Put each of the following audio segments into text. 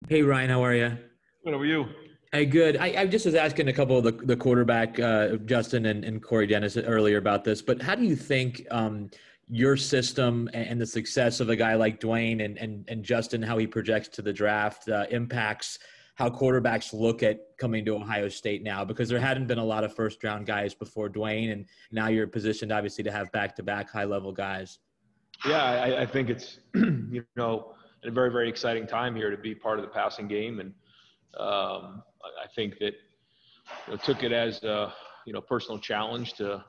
Hey Ryan, how are you? What are you? Hey, good. I just was asking a couple of the quarterback, Justin and Corey Dennis earlier about this, but how do you think your system and the success of a guy like Dwayne and Justin, how he projects to the draft, impacts how quarterbacks look at coming to Ohio State now? Because there hadn't been a lot of first round guys before Dwayne, and now you're positioned obviously to have back to back high level guys. Yeah, I think it's a very very exciting time here to be part of the passing game, and I think that took it as a personal challenge to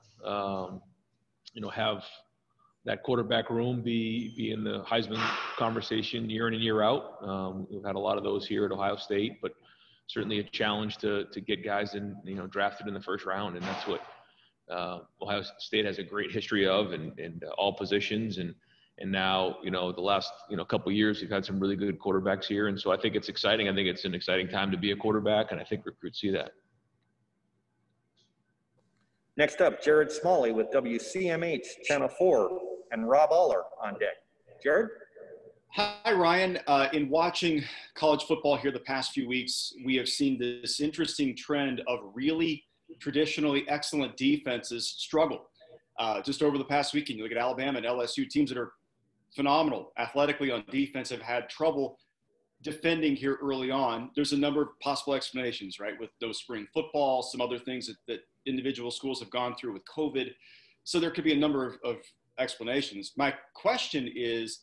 have that quarterback room be in the Heisman conversation year in and year out. We've had a lot of those here at Ohio State, but certainly a challenge to get guys in drafted in the first round, and that's what Ohio State has a great history of in all positions. And now, the last, couple of years, we've had some really good quarterbacks here. And so I think it's exciting. I think it's an exciting time to be a quarterback, and I think recruits see that. Next up, Jared Smalley with WCMH Channel 4 and Rob Aller on deck. Jared? Hi, Ryan. In watching college football here the past few weeks, we have seen this interesting trend of really traditionally excellent defenses struggle. Just over the past weekend, you look at Alabama and LSU, teams that are phenomenal athletically on defense, have had trouble defending here early on. There's a number of possible explanations, right, with those spring football, some other things that individual schools have gone through with COVID. So there could be a number of explanations. My question is,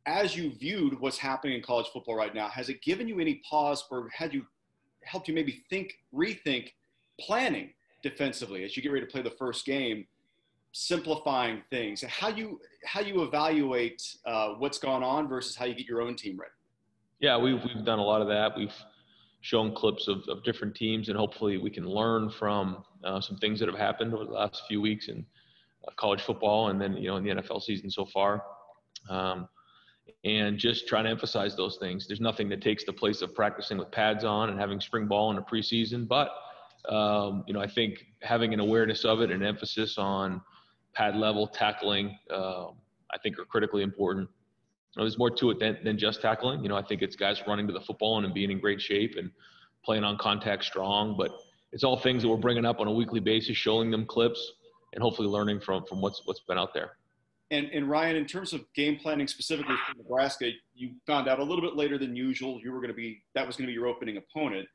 as you viewed what's happening in college football right now, has it given you any pause, or had you helped you maybe rethink planning defensively as you get ready to play the first game, simplifying things, how you evaluate what's gone on versus how you get your own team ready? Yeah, we've done a lot of that. We've shown clips of different teams, and hopefully we can learn from some things that have happened over the last few weeks in college football, and then in the NFL season so far. And just trying to emphasize those things. There's nothing that takes the place of practicing with pads on and having spring ball in the preseason, but I think having an awareness of it and emphasis on pad level tackling, I think are critically important. There's more to it than just tackling. I think it's guys running to the football and being in great shape and playing on contact strong, but it's all things that we're bringing up on a weekly basis, showing them clips and hopefully learning from what's been out there. And Ryan, in terms of game planning specifically for Nebraska, you found out a little bit later than usual that was going to be your opening opponent.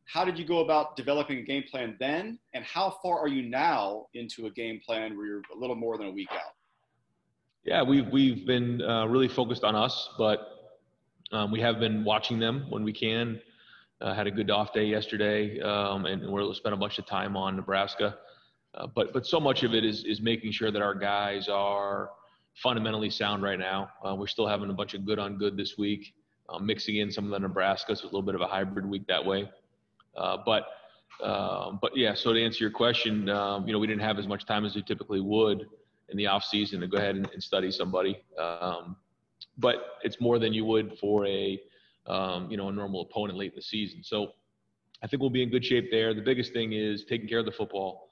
How did you go about developing a game plan then, and how far are you now into a game plan where you're a little more than a week out? Yeah, we've been really focused on us, but we have been watching them when we can. Had a good off day yesterday, and we're able to spend a bunch of time on Nebraska. But so much of it is making sure that our guys are fundamentally sound right now. We're still having a bunch of good on good this week, mixing in some of the Nebraska, so it's a little bit of a hybrid week that way. But yeah, so to answer your question, we didn't have as much time as we typically would in the off season to go ahead and study somebody. But it's more than you would for a normal opponent late in the season. So I think we'll be in good shape there. The biggest thing is taking care of the football,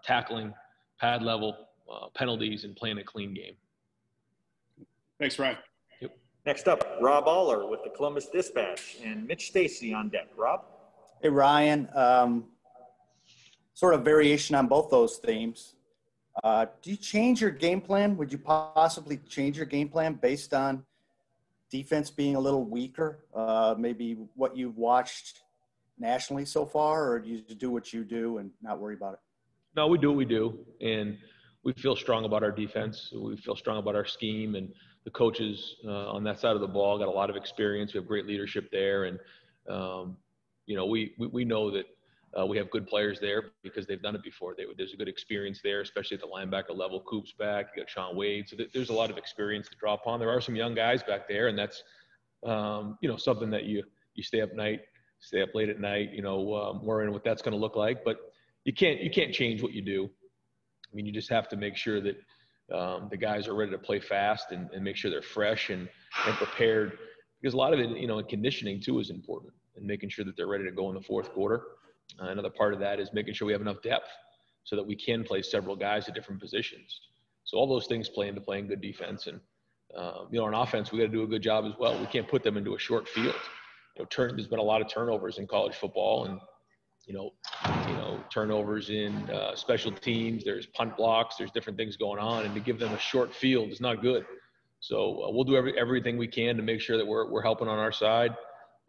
tackling, pad level, penalties, and playing a clean game. Thanks, Ryan. Yep. Next up, Rob Aller with the Columbus Dispatch and Mitch Stacy on deck. Rob? Hey, Ryan. Sort of variation on both those themes. Do you change your game plan? Would you possibly change your game plan based on defense being a little weaker? Maybe what you've watched nationally so far, or do you do what you do and not worry about it? No, we do what we do, and we feel strong about our defense. We feel strong about our scheme, and the coaches on that side of the ball got a lot of experience. We have great leadership there, and we know that we have good players there because they've done it before. There's a good experience there, especially at the linebacker level. Coop's back. You got Sean Wade, so there's a lot of experience to draw upon. There are some young guys back there, and that's something that you stay up late at night, worrying what that's going to look like, but. You can't change what you do. I mean, you just have to make sure that the guys are ready to play fast and make sure they're fresh and prepared, because a lot of it, conditioning too is important, and making sure that they're ready to go in the fourth quarter. Another part of that is making sure we have enough depth so that we can play several guys at different positions. So all those things play into playing good defense. And, on offense, we got to do a good job as well. We can't put them into a short field. there's been a lot of turnovers in college football, and turnovers in special teams. There's punt blocks. There's different things going on, and to give them a short field is not good. So we'll do everything we can to make sure that we're helping on our side,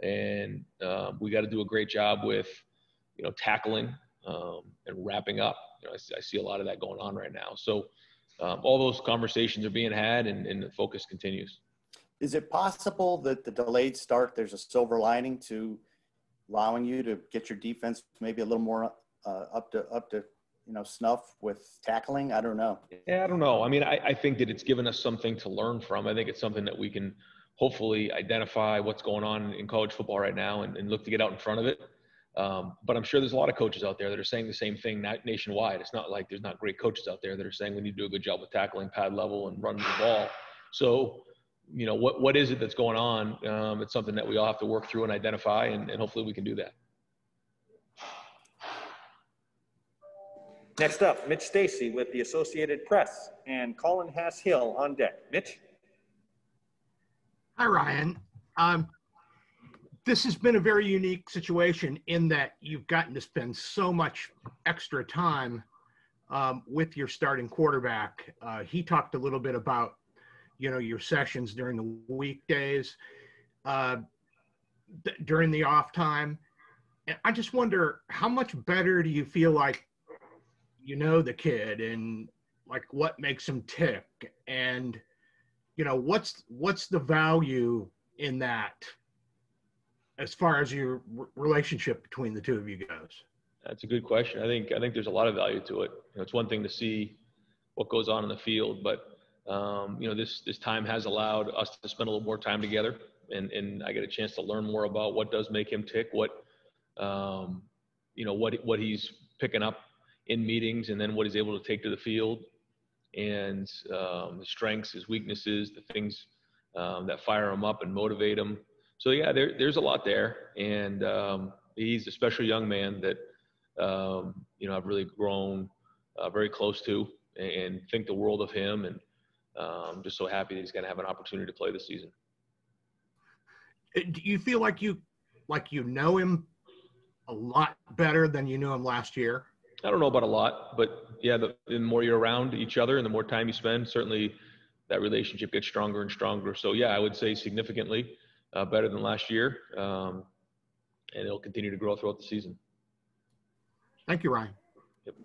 and we got to do a great job with tackling and wrapping up. I see a lot of that going on right now. So all those conversations are being had, and the focus continues. Is it possible that the delayed start, there's a silver lining to allowing you to get your defense maybe a little more up to snuff with tackling? I don't know. Yeah, I don't know. I mean, I think that it's given us something to learn from. I think it's something that we can hopefully identify what's going on in college football right now and look to get out in front of it. But I'm sure there's a lot of coaches out there that are saying the same thing nationwide. It's not like there's not great coaches out there that are saying we need to do a good job with tackling, pad level, and running the ball. So, what is it that's going on? It's something that we all have to work through and identify, and hopefully we can do that. Next up, Mitch Stacy with the Associated Press and Colin Hass-Hill on deck. Mitch? Hi, Ryan. This has been a very unique situation in that you've gotten to spend so much extra time with your starting quarterback. He talked a little bit about, your sessions during the weekdays, during the off time. And I just wonder, how much better do you feel like the kid and like what makes him tick? And, what's the value in that as far as your relationship between the two of you goes? That's a good question. I think there's a lot of value to it. It's one thing to see what goes on in the field, but this time has allowed us to spend a little more time together, and I get a chance to learn more about what does make him tick, what he's picking up in meetings, and then what he's able to take to the field, and the strengths, his weaknesses, the things that fire him up and motivate him. So yeah, there's a lot there, and he's a special young man that I've really grown very close to, and think the world of him, and I'm just so happy that he's going to have an opportunity to play this season. Do you feel like you know him a lot better than you knew him last year? I don't know about a lot, but yeah, the more you're around each other and the more time you spend, certainly that relationship gets stronger and stronger. So yeah, I would say significantly better than last year, and it'll continue to grow throughout the season. Thank you, Ryan. Yep.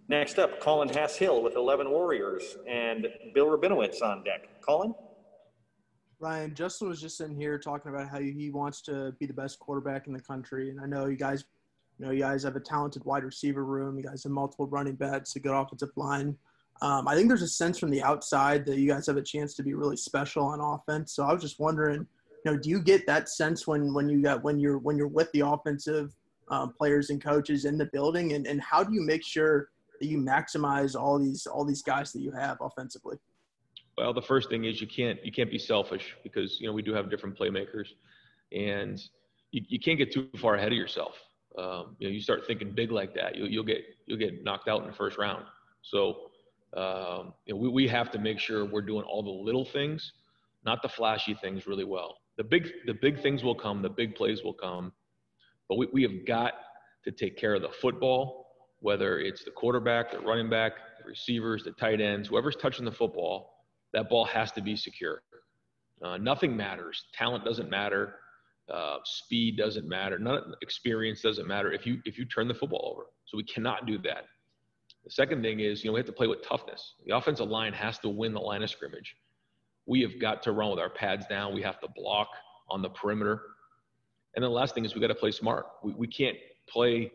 Next up, Colin Hass-Hill with 11 Warriors and Bill Rabinowitz on deck. Colin? Ryan, Justin was just sitting here talking about how he wants to be the best quarterback in the country. And I know you guys have a talented wide receiver room. You guys have multiple running backs, a good offensive line. I think there's a sense from the outside that you guys have a chance to be really special on offense. So I was just wondering, do you get that sense when you're with the offensive players and coaches in the building, and how do you make sure that you maximize all these guys that you have offensively? Well, the first thing is you can't be selfish, because we do have different playmakers, and you can't get too far ahead of yourself. You start thinking big like that, you'll get knocked out in the first round. So we have to make sure we're doing all the little things, not the flashy things, really well. The big things will come, the big plays will come, but we have got to take care of the football, whether it's the quarterback, the running back, the receivers, the tight ends, whoever's touching the football. That ball has to be secure. Nothing matters. Talent doesn't matter. Speed doesn't matter. Experience doesn't matter if you turn the football over. So we cannot do that. The second thing is, we have to play with toughness. The offensive line has to win the line of scrimmage. We have got to run with our pads down. We have to block on the perimeter. And then the last thing is we got to play smart. We can't play,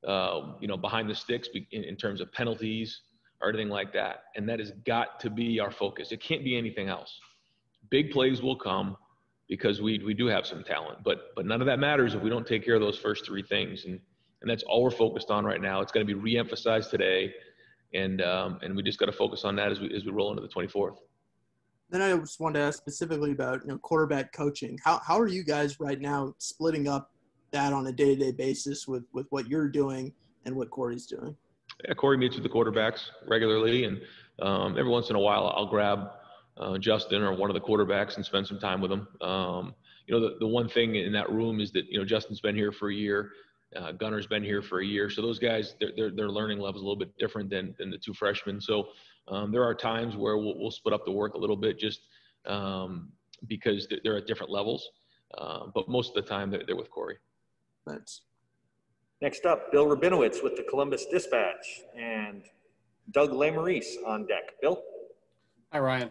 behind the sticks in terms of penalties or anything like that. And that has got to be our focus. It can't be anything else. Big plays will come because we do have some talent, but none of that matters if we don't take care of those first three things. And that's all we're focused on right now. It's going to be reemphasized today. And we just got to focus on that as we roll into the 24th. Then I just wanted to ask specifically about quarterback coaching. How are you guys right now splitting up that on a day-to-day basis with what you're doing and what Corey's doing? Yeah, Corey meets with the quarterbacks regularly, and every once in a while I'll grab Justin or one of the quarterbacks and spend some time with them. The one thing in that room is that, Justin's been here for a year. Gunner's been here for a year. So those guys, their learning level is a little bit different than the two freshmen. So there are times where we'll split up the work a little bit just because they're at different levels. But most of the time they're with Corey. Thanks. Next up, Bill Rabinowitz with the Columbus Dispatch and Doug Lesmerises on deck. Bill? Hi, Ryan.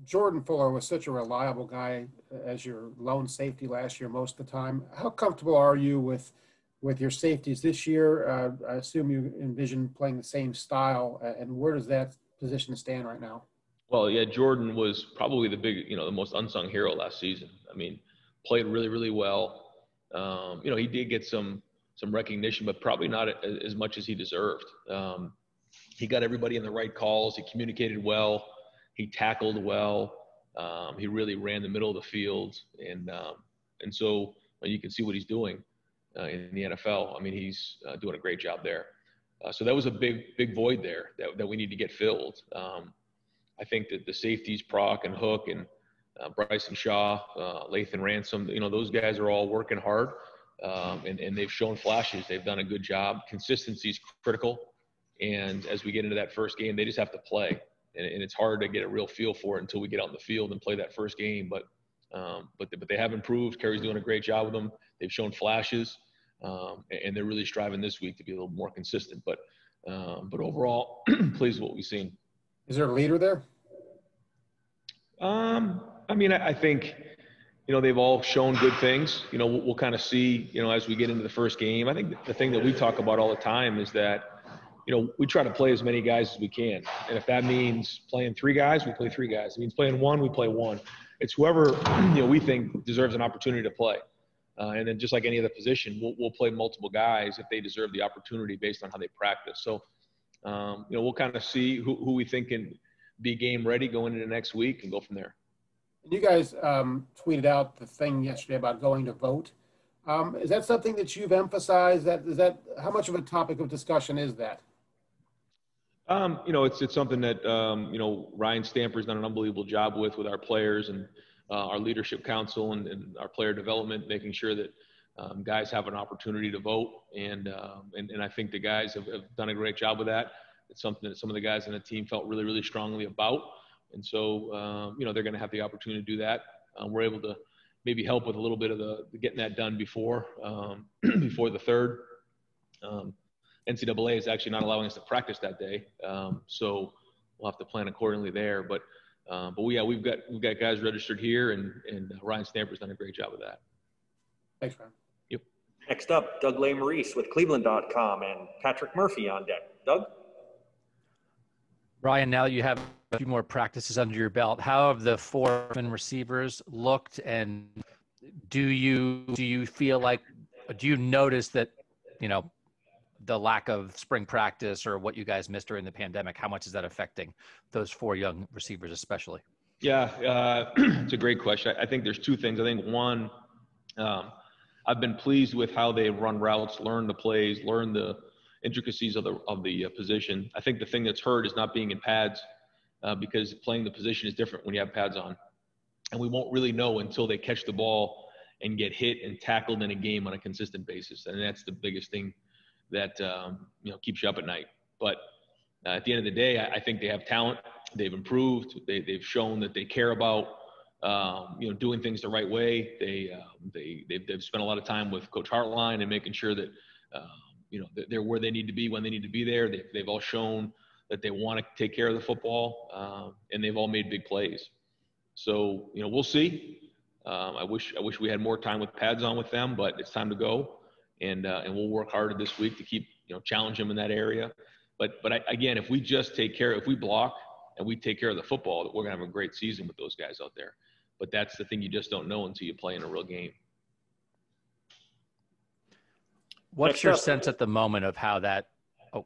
Jordan Fuller was such a reliable guy as your lone safety last year most of the time. How comfortable are you with your safeties this year? I assume you envision playing the same style, and where does that position stand right now? Well, yeah, Jordan was probably the most unsung hero last season. I mean, played really, really well. He did get some recognition, but probably not as much as he deserved. He got everybody in the right calls. He communicated well. He tackled well. He really ran the middle of the field, and so you can see what he's doing in the NFL. I mean, he's doing a great job there. So that was a big void there that we need to get filled. I think that the safeties, Proc and Hook and Bryson Shaw, Lathan Ransom, those guys are all working hard, and they've shown flashes. They've done a good job. Consistency is critical, and as we get into that first game, they just have to play. And it's hard to get a real feel for it until we get out in the field and play that first game. But they have improved. Kerry's doing a great job with them. They've shown flashes, and they're really striving this week to be a little more consistent. But overall, pleased with what we've seen. Is there a leader there? I think, they've all shown good things. We'll kind of see, as we get into the first game. I think the thing that we talk about all the time is that, we try to play as many guys as we can. And if that means playing 3 guys, we play 3 guys. If it means playing 1, we play 1. It's whoever, we think deserves an opportunity to play. And then just like any other position, we'll play multiple guys if they deserve the opportunity based on how they practice. So, we'll kind of see who we think can be game ready going into next week and go from there. You guys tweeted out the thing yesterday about going to vote. Is that something that you've emphasized? How much of a topic of discussion is that? It's something that, Ryan Stamper's done an unbelievable job with our players and our leadership council and our player development, making sure that guys have an opportunity to vote. And I think the guys have done a great job with that. It's something that some of the guys on the team felt really, really strongly about. And so, they're going to have the opportunity to do that. We're able to maybe help with a little bit of getting that done before the 3rd. NCAA is actually not allowing us to practice that day, so we'll have to plan accordingly there. But we've got guys registered here, and Ryan Stamper's done a great job with that. Thanks, Ryan. Yep. Next up, Doug Lesmerises with Cleveland.com and Patrick Murphy on deck. Doug? Ryan, now you have a few more practices under your belt. How have the 4 receivers looked, and do you feel like, do you notice that, the lack of spring practice or what you guys missed during the pandemic, how much is that affecting those 4 young receivers especially? Yeah, it's a great question. I think there's 2 things. I think one, I've been pleased with how they run routes, learn the plays, learn the intricacies of the position. I think the thing that's hurt is not being in pads because playing the position is different when you have pads on. And we won't really know until they catch the ball and get hit and tackled in a game on a consistent basis. And that's the biggest thing that keeps you up at night. But at the end of the day, I think they have talent. They've improved. They've shown that they care about doing things the right way. They've spent a lot of time with Coach Hartline and making sure that they're where they need to be when they need to be there. They've all shown that they want to take care of the football, and they've all made big plays. So we'll see. I wish we had more time with pads on with them, but it's time to go. And we'll work harder this week to keep, challenge them in that area. But again, if we block and we take care of the football, we're going to have a great season with those guys out there. But that's the thing you just don't know until you play in a real game. What's your sense at the moment of how that? Oh,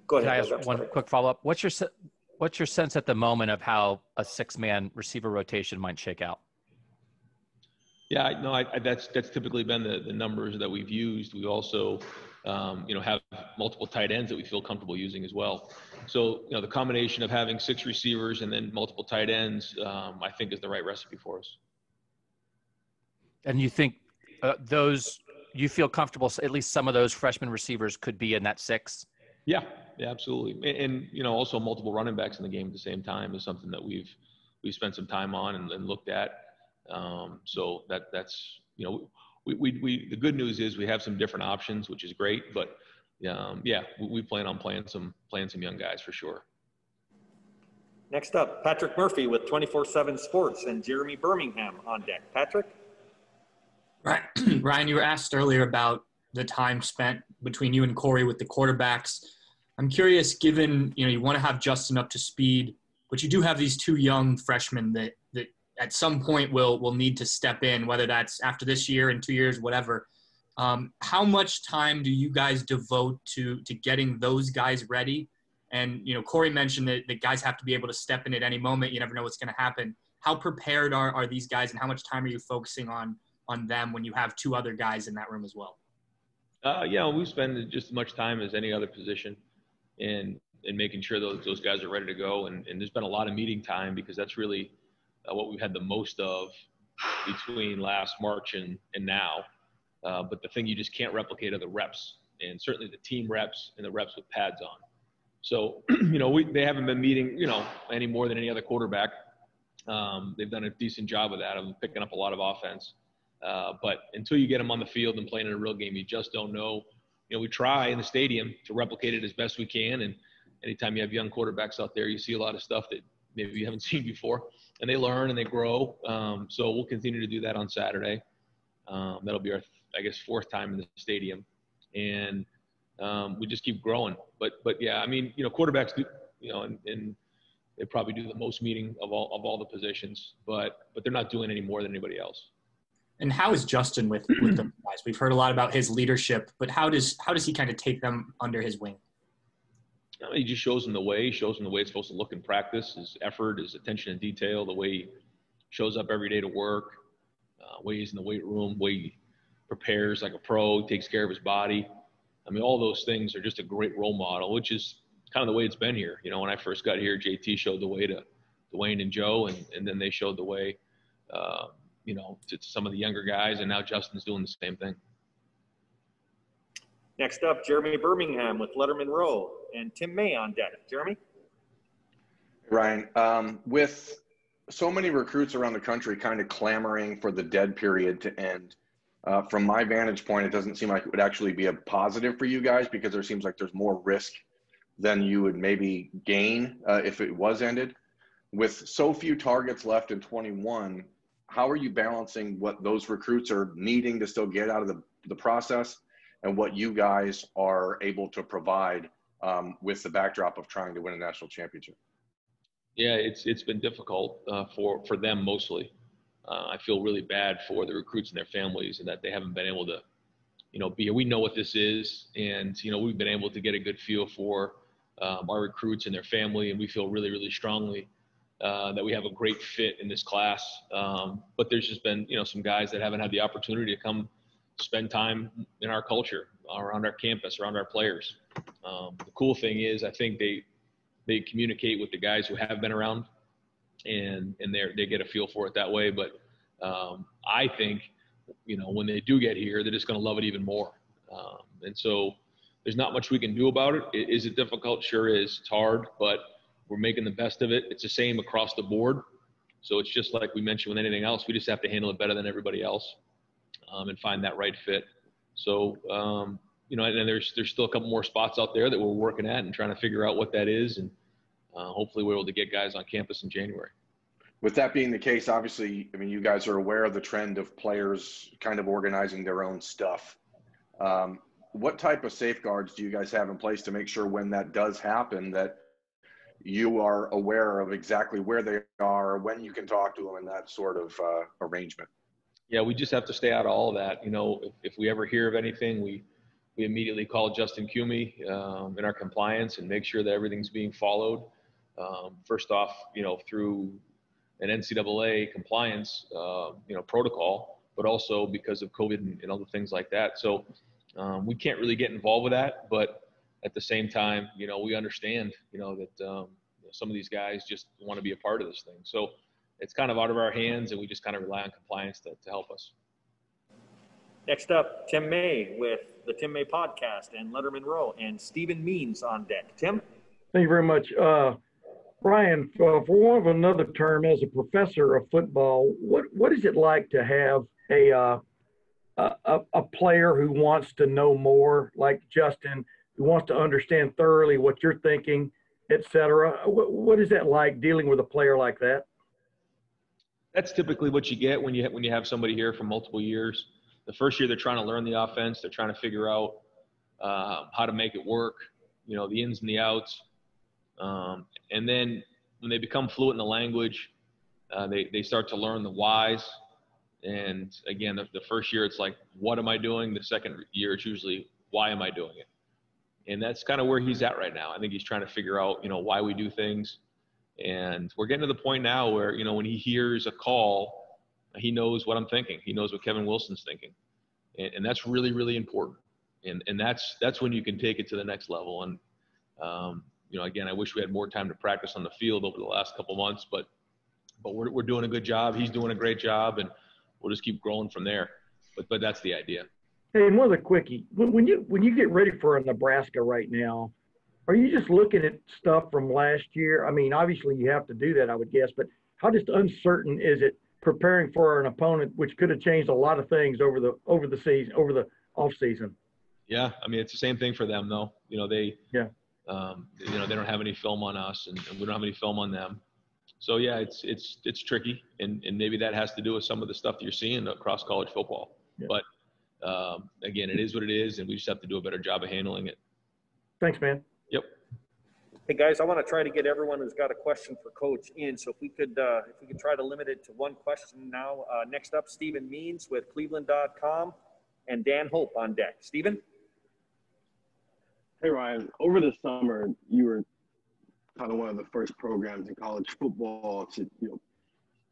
go ahead. Can I ask one quick follow-up? What's your sense at the moment of how a 6-man receiver rotation might shake out? Yeah, no, that's typically been the numbers that we've used. We also, have multiple tight ends that we feel comfortable using as well. So, the combination of having 6 receivers and then multiple tight ends, I think is the right recipe for us. And you think you feel comfortable, at least some of those freshman receivers could be in that 6? Yeah, absolutely. And also multiple running backs in the game at the same time is something that we've spent some time on and looked at. So that's the good news is we have some different options, which is great. But we plan on playing some young guys for sure. Next up, Patrick Murphy with 24/7 Sports and Jeremy Birmingham on deck. Patrick? Right. Ryan, you were asked earlier about the time spent between you and Corey with the quarterbacks. I'm curious, given, you want to have Justin up to speed, but you do have these 2 young freshmen that at some point will need to step in, whether that's after this year, in 2 years, whatever. How much time do you guys devote to getting those guys ready? And, Corey mentioned that the guys have to be able to step in at any moment. You never know what's going to happen. How prepared are these guys, and how much time are you focusing on them when you have 2 other guys in that room as well? We spend just as much time as any other position in making sure those guys are ready to go. And there's been a lot of meeting time because that's really what we've had the most of between last March and now. But the thing you just can't replicate are the reps, and certainly the team reps and the reps with pads on. So, they haven't been meeting, any more than any other quarterback. They've done a decent job of that, of picking up a lot of offense. But until you get them on the field and playing in a real game, you just don't know. We try in the stadium to replicate it as best we can. And anytime you have young quarterbacks out there, you see a lot of stuff that maybe you haven't seen before, and they learn and they grow. So we'll continue to do that on Saturday. That'll be our, 4th time in the stadium, and we just keep growing. But yeah, quarterbacks do, and they probably do the most meeting of all the positions, but they're not doing any more than anybody else. And how is Justin with the guys? We've heard a lot about his leadership, but how does he kind of take them under his wing? He just shows them the way. He shows them the way it's supposed to look in practice, his effort, his attention to detail, the way he shows up every day to work, way he's in the weight room, way he prepares like a pro, takes care of his body. All those things are just a great role model, which is kind of the way it's been here. When I first got here, JT showed the way to Dwayne and Joe, and then they showed the way, to some of the younger guys, and now Justin's doing the same thing. Next up, Jeremy Birmingham with Letterman Row and Tim May on deck. Jeremy? Ryan, with so many recruits around the country kind of clamoring for the dead period to end, from my vantage point, it doesn't seem like it would actually be a positive for you guys, because there seems like there's more risk than you would maybe gain if it was ended. With so few targets left in 21, how are you balancing what those recruits are needing to still get out of the process and what you guys are able to provide with the backdrop of trying to win a national championship? Yeah, it's been difficult for them mostly. I feel really bad for the recruits and their families, and that they haven't been able to, be here. We know what this is, and we've been able to get a good feel for our recruits and their family, and we feel really, really strongly that we have a great fit in this class. But there's just been, some guys that haven't had the opportunity to come spend time in our culture, around our campus, around our players. The cool thing is, I think they communicate with the guys who have been around, and they get a feel for it that way. But I think, when they do get here, they're just going to love it even more. And so there's not much we can do about it. Is it difficult? Sure is. It's hard, but we're making the best of it. It's the same across the board. So it's just like we mentioned with anything else. We just have to handle it better than everybody else, and find that right fit. So, and there's still a couple more spots out there that we're working at and trying to figure out what that is. And hopefully we're able to get guys on campus in January. With that being the case, obviously, you guys are aware of the trend of players kind of organizing their own stuff. What type of safeguards do you guys have in place to make sure when that does happen that you are aware of exactly where they are, when you can talk to them, and that sort of arrangement? Yeah, we just have to stay out of all of that. If we ever hear of anything, we immediately call Justin Cumey in our compliance and make sure that everything's being followed. First off, through an NCAA compliance, protocol, but also because of COVID and other things like that. So we can't really get involved with that, but at the same time, we understand, that some of these guys just want to be a part of this thing. So it's kind of out of our hands, and we just kind of rely on compliance to help us. Next up, Tim May with the Tim May Podcast and Letterman Row, and Stephen Means on deck. Tim? Thank you very much. Brian, for want of another term, as a professor of football, what is it like to have a player who wants to know more, like Justin, who wants to understand thoroughly what you're thinking, et cetera? What is that like, dealing with a player like that? That's typically what you get when you have somebody here for multiple years. The first year, they're trying to learn the offense. They're trying to figure out how to make it work, the ins and the outs. And then when they become fluent in the language, they start to learn the whys. And again, the first year, it's like, what am I doing? The second year, it's usually, why am I doing it? And that's kind of where he's at right now. I think he's trying to figure out, why we do things. And we're getting to the point now where, when he hears a call, he knows what I'm thinking. He knows what Kevin Wilson's thinking. And that's really, really important. And that's when you can take it to the next level. And, again, I wish we had more time to practice on the field over the last couple months, but we're doing a good job. He's doing a great job, and we'll just keep growing from there. But that's the idea. Hey, and one other quickie. When you get ready for a Nebraska right now, are you just looking at stuff from last year? I mean, obviously you have to do that, I would guess, but how just uncertain is it preparing for an opponent which could have changed a lot of things over the season, over the off season? Yeah, I mean, it's the same thing for them, though. They don't have any film on us, and we don't have any film on them. So yeah, it's tricky, and maybe that has to do with some of the stuff that you're seeing across college football. Yeah. But again, it is what it is, and we just have to do a better job of handling it. Thanks, man. Yep. Hey guys, I want to try to get everyone who's got a question for Coach in. So if we could try to limit it to one question now. Next up, Stephen Means with Cleveland.com and Dan Hope on deck. Stephen? Hey Ryan, over the summer, you were kind of one of the first programs in college football to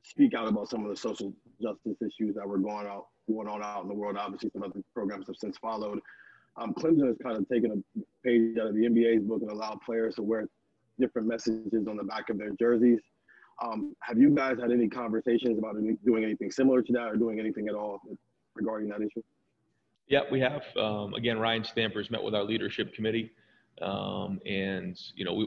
speak out about some of the social justice issues that were going on out in the world. Obviously, some other programs have since followed. Clemson has kind of taken a page out of the NBA's book and allowed players to wear different messages on the back of their jerseys. Have you guys had any conversations about doing anything similar to that, or doing anything at all regarding that issue? Yeah, we have. Again, Ryan Stamper's met with our leadership committee, and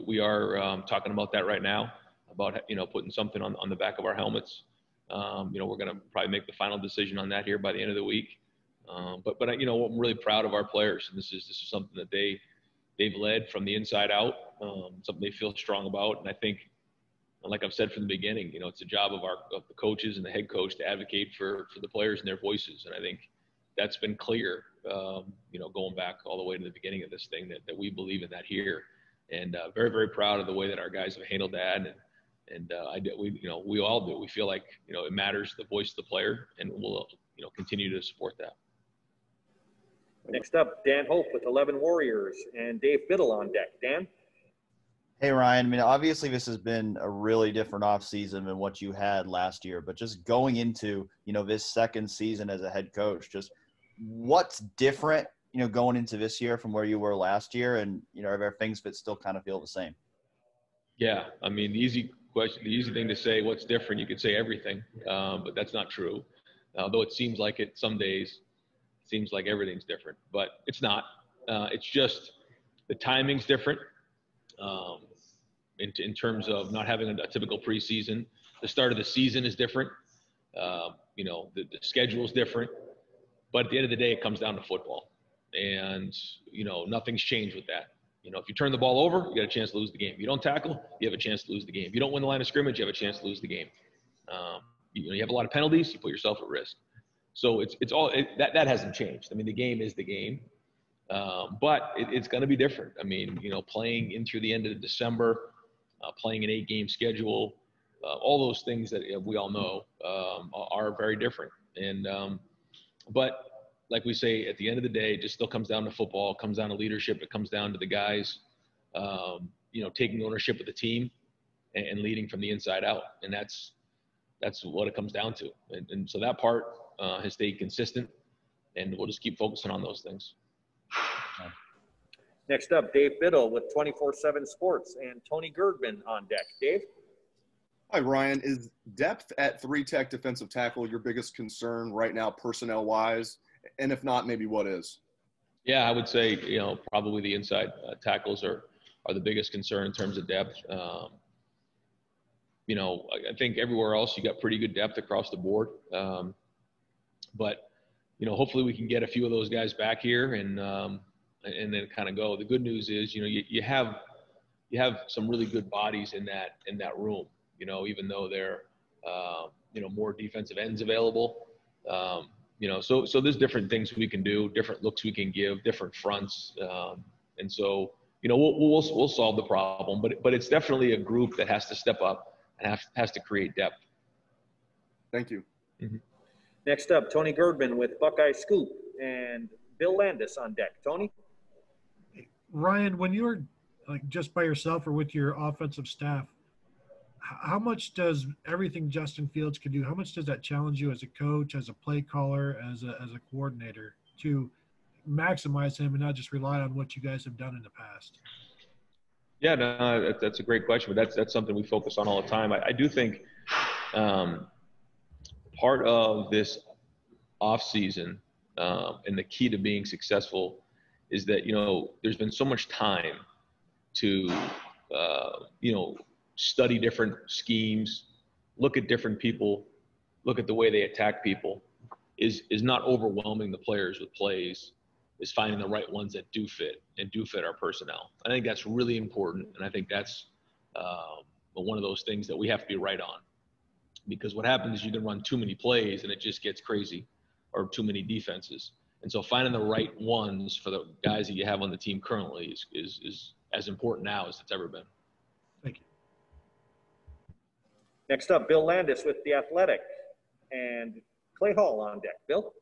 we are talking about that right now, about putting something on the back of our helmets. We're going to probably make the final decision on that here by the end of the week. But I'm really proud of our players, and this is something that they've led from the inside out, something they feel strong about. And I think, like I've said from the beginning, it's the job of the coaches and the head coach to advocate for the players and their voices. And I think that's been clear, going back all the way to the beginning of this thing, that we believe in that here. And very, very proud of the way that our guys have handled that. And we all do. We feel like, it matters, the voice of the player, and we'll, continue to support that. Next up, Dan Hope with 11 Warriors and Dave Biddle on deck. Dan? Hey, Ryan. I mean, obviously this has been a really different offseason than what you had last year, but just going into, this second season as a head coach, just what's different, going into this year from where you were last year, and, are there things that still kind of feel the same? Yeah. I mean, the easy thing to say, what's different, you could say everything, but that's not true. Although it seems like it some days. Seems like everything's different, but it's not. It's just the timing's different in terms of not having a typical preseason. The start of the season is different. The schedule is different. But at the end of the day, it comes down to football. And, nothing's changed with that. If you turn the ball over, you got a chance to lose the game. If you don't tackle, you have a chance to lose the game. If you don't win the line of scrimmage, you have a chance to lose the game. You have a lot of penalties, you put yourself at risk. So it's all that hasn't changed. I mean, the game is the game, but it's going to be different. I mean, playing in through the end of December, playing an 8-game schedule, all those things that we all know are very different. And but like we say, at the end of the day, it just still comes down to football. It comes down to leadership. It comes down to the guys, taking ownership of the team and leading from the inside out. And that's that's what it comes down to. And so that part has stayed consistent, and we'll just keep focusing on those things. Next up, Dave Biddle with 24/7 Sports and Tony Girdman on deck. Dave? Hi, Ryan. Is depth at 3-tech defensive tackle your biggest concern right now, personnel-wise? And if not, maybe what is? Yeah, I would say, probably the inside tackles are the biggest concern in terms of depth. I think everywhere else you got pretty good depth across the board. But hopefully we can get a few of those guys back here and then kind of go. The good news is, you have some really good bodies in that room. Even though there more defensive ends available. So there's different things we can do, different looks we can give, different fronts. And so, we'll solve the problem, but it's definitely a group that has to step up and has to create depth. Thank you. Mm-hmm. Next up, Tony Girdman with Buckeye Scoop and Bill Landis on deck. Tony? Ryan, when you're just by yourself or with your offensive staff, how much does everything Justin Fields can do, how much does that challenge you as a coach, as a play caller, as a coordinator to maximize him and not just rely on what you guys have done in the past? Yeah, no, that's a great question, but that's something we focus on all the time. I do think part of this off season and the key to being successful is that, there's been so much time to, study different schemes, look at different people, look at the way they attack people, is not overwhelming the players with plays, is finding the right ones that do fit our personnel. I think that's really important, and I think that's one of those things that we have to be right on. Because what happens is you can run too many plays and it just gets crazy, or too many defenses. And so finding the right ones for the guys that you have on the team currently is as important now as it's ever been. Thank you. Next up, Bill Landis with The Athletic and Clay Hall on deck. Bill?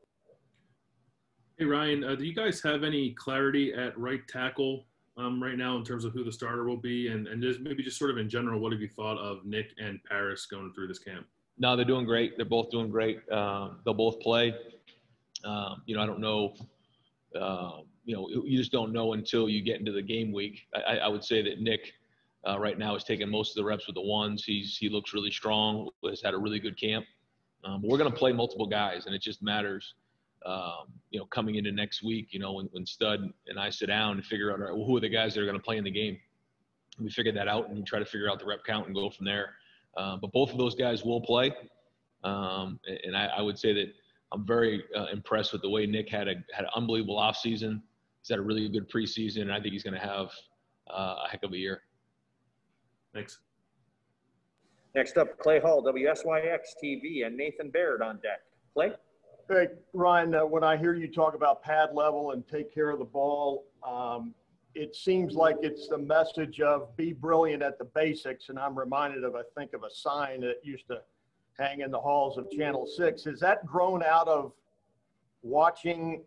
Hey, Ryan, do you guys have any clarity at right tackle right now in terms of who the starter will be? And just sort of in general, what have you thought of Nick and Paris going through this camp? No, they're doing great. They're both doing great. They'll both play. I don't know. You just don't know until you get into the game week. I would say that Nick right now is taking most of the reps with the ones. He looks really strong, has had a really good camp. We're going to play multiple guys, and it just matters, coming into next week, when Stud and I sit down and figure out, all right, well, who are the guys that are going to play in the game? We figure that out and we try to figure out the rep count and go from there. But both of those guys will play. And I would say that I'm very impressed with the way Nick had an unbelievable offseason. He's had a really good preseason, and I think he's going to have a heck of a year. Thanks. Next up, Clay Hall, WSYX TV, and Nathan Baird on deck. Clay? Hey, Ryan, when I hear you talk about pad level and take care of the ball, it seems like it's the message of be brilliant at the basics. And I'm reminded of, I think, of a sign that used to hang in the halls of Channel 6. Is that grown out of watching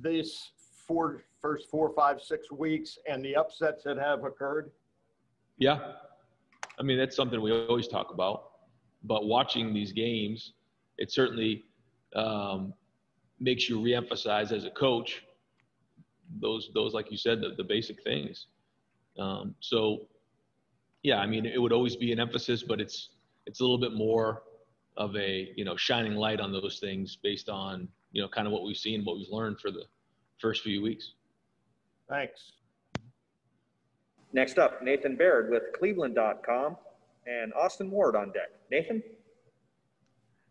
this first 4, 5, 6 weeks and the upsets that have occurred? Yeah. I mean, that's something we always talk about. But watching these games, it certainly makes you reemphasize as a coach those like you said, the basic things. So, yeah, I mean, it would always be an emphasis, but it's a little bit more of a, shining light on those things based on, kind of what we've seen, what we've learned for the first few weeks. Thanks. Next up, Nathan Baird with Cleveland.com and Austin Ward on deck. Nathan?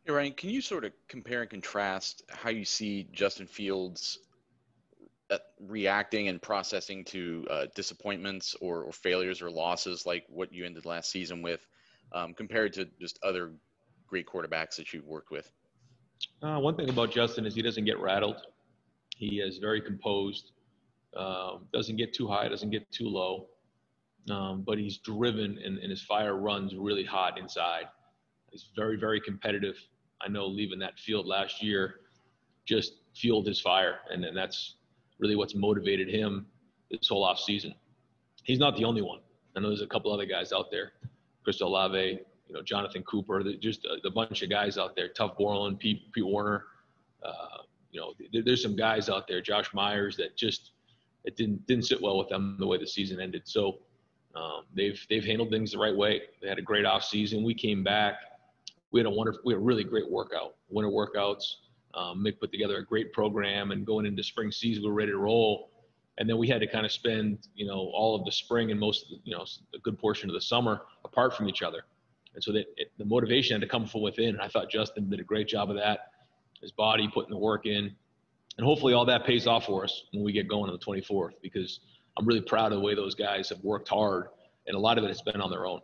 Hey, Ryan, can you sort of compare and contrast how you see Justin Fields reacting and processing to disappointments or failures or losses like what you ended last season with compared to just other great quarterbacks that you've worked with? One thing about Justin is he doesn't get rattled. He is very composed, doesn't get too high, doesn't get too low, but he's driven and his fire runs really hot inside. He's very, very competitive. I know leaving that field last year just fueled his fire, and that's really what's motivated him this whole off season. He's not the only one. I know there's a couple other guys out there, Chris Olave, Jonathan Cooper, just a bunch of guys out there, Tough Borland, Pete Warner. There's some guys out there, Josh Myers, that just it didn't sit well with them the way the season ended. So they've handled things the right way. They had a great off season. We came back. We had a really great winter workouts. Mick put together a great program, and going into spring season, we're ready to roll. And then we had to kind of spend, all of the spring and most of a good portion of the summer apart from each other. And so the motivation had to come from within. And I thought Justin did a great job of that. His body putting the work in, and hopefully all that pays off for us when we get going on the 24th, because I'm really proud of the way those guys have worked hard, and a lot of it has been on their own.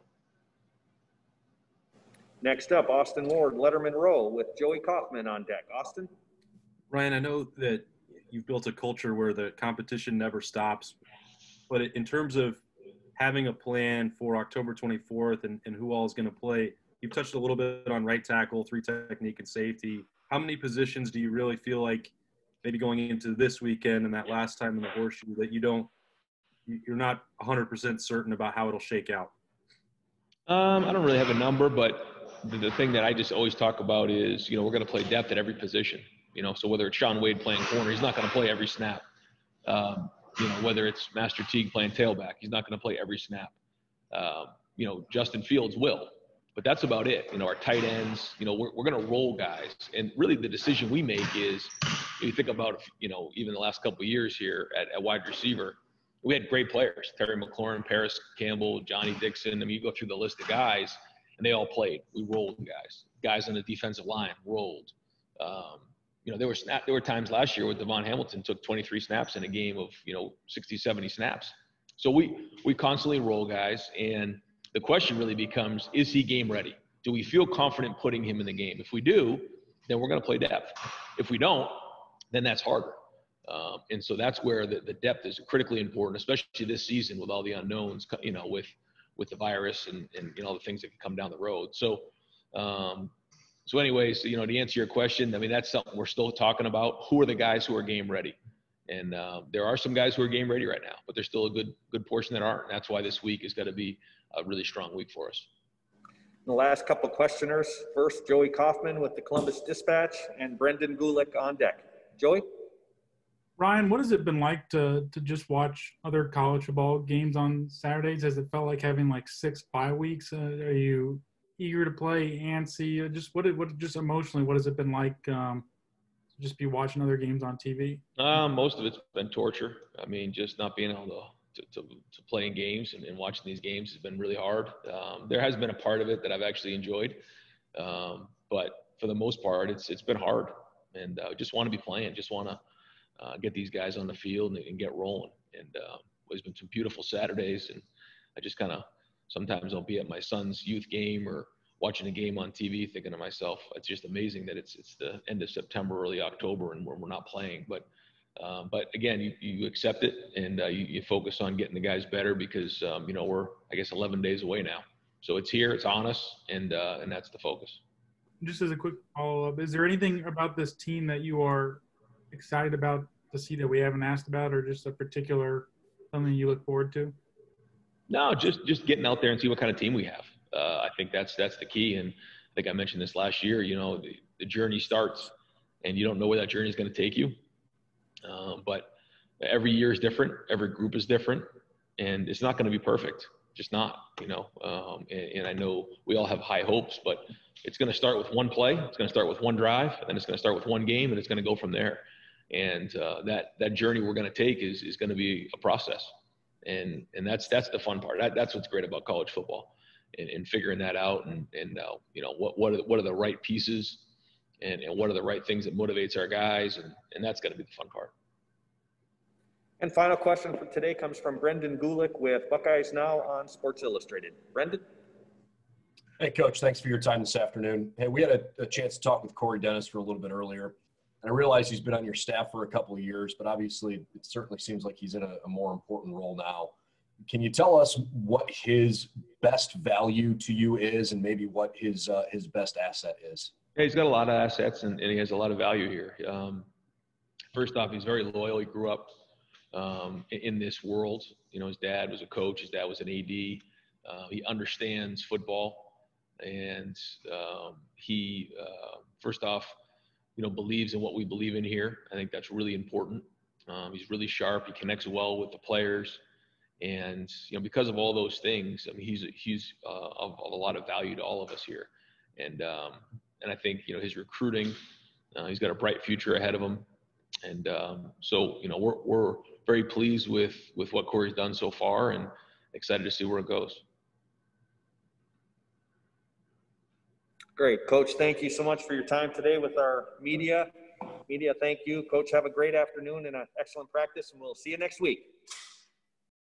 Next up, Austin Ward, Letterman Row with Joey Kaufman on deck. Austin? Ryan, I know that you've built a culture where the competition never stops, but in terms of having a plan for October 24th and who all is going to play, you've touched a little bit on right tackle, 3 technique, and safety. How many positions do you really feel like maybe going into this weekend and that last time in the horseshoe that you're not 100% certain about how it'll shake out? I don't really have a number, but the thing that I just always talk about is, we're going to play depth at every position. So whether it's Sean Wade playing corner, he's not going to play every snap. Whether it's Master Teague playing tailback, he's not going to play every snap. Justin Fields will, but that's about it. Our tight ends, we're going to roll guys. And really the decision we make is, you think about, even the last couple of years here at wide receiver, we had great players, Terry McLaurin, Paris Campbell, Johnny Dixon. I mean, you go through the list of guys, and they all played. We rolled guys. Guys on the defensive line rolled. There were times last year with Devon Hamilton took 23 snaps in a game of 60, 70 snaps. So we constantly roll guys, and the question really becomes: is he game ready? Do we feel confident putting him in the game? If we do, then we're going to play depth. If we don't, then that's harder. And so that's where the depth is critically important, especially this season with all the unknowns, with the virus and all the things that can come down the road. So, anyways, to answer your question, I mean, that's something we're still talking about. Who are the guys who are game ready? And there are some guys who are game ready right now, but there's still a good portion that aren't. And that's why this week is going to be a really strong week for us. The last couple of questioners. First, Joey Kaufman with the Columbus Dispatch and Brendan Gulick on deck. Joey? Ryan, what has it been like to just watch other college football games on Saturdays? Has it felt like having 6 bye weeks? Are you eager to play, antsy? Just emotionally, what has it been like to just be watching other games on TV? Most of it's been torture. I mean, just not being able to play in games and watching these games has been really hard. There has been a part of it that I've actually enjoyed, but for the most part, it's been hard. And I just want to be playing. Just want to get these guys on the field and get rolling. And there's been some beautiful Saturdays, and I just kind of sometimes I'll be at my son's youth game or watching a game on TV thinking to myself, it's just amazing that it's the end of September, early October, and we're not playing. But again, you accept it, and you focus on getting the guys better because, we're, I guess, 11 days away now. So it's here, it's on us, and that's the focus. Just as a quick follow-up, is there anything about this team that you are excited about to see that we haven't asked about, or just a particular something you look forward to? No, just getting out there and see what kind of team we have. I think that's the key. And I think I mentioned this last year, the journey starts and you don't know where that journey is going to take you. But every year is different. Every group is different, and it's not going to be perfect. Just not, and I know we all have high hopes, but it's going to start with one play. It's going to start with one drive, and then it's going to start with one game, and it's going to go from there. And that journey we're going to take is going to be a process. And that's the fun part. That's what's great about college football, and figuring that out, and what are the right pieces, and what are the right things that motivates our guys, and that's going to be the fun part. And final question for today comes from Brendan Gulick with Buckeyes Now on Sports Illustrated. Brendan? Hey, Coach. Thanks for your time this afternoon. Hey, we had a chance to talk with Corey Dennis for a little bit earlier. And I realize he's been on your staff for a couple of years, but obviously it certainly seems like he's in a more important role now. Can you tell us what his best value to you is, and maybe what his best asset is? Yeah, he's got a lot of assets, and he has a lot of value here. First off, he's very loyal. He grew up in this world. His dad was a coach. His dad was an AD. He understands football. And he, first off, believes in what we believe in here. I think that's really important. He's really sharp. He connects well with the players. And, because of all those things, I mean, he's of a lot of value to all of us here. And I think, his recruiting, he's got a bright future ahead of him. And so, we're very pleased with what Corey's done so far and excited to see where it goes. Great. Coach, thank you so much for your time today with our media. Thank you. Coach, have a great afternoon and an excellent practice, and we'll see you next week.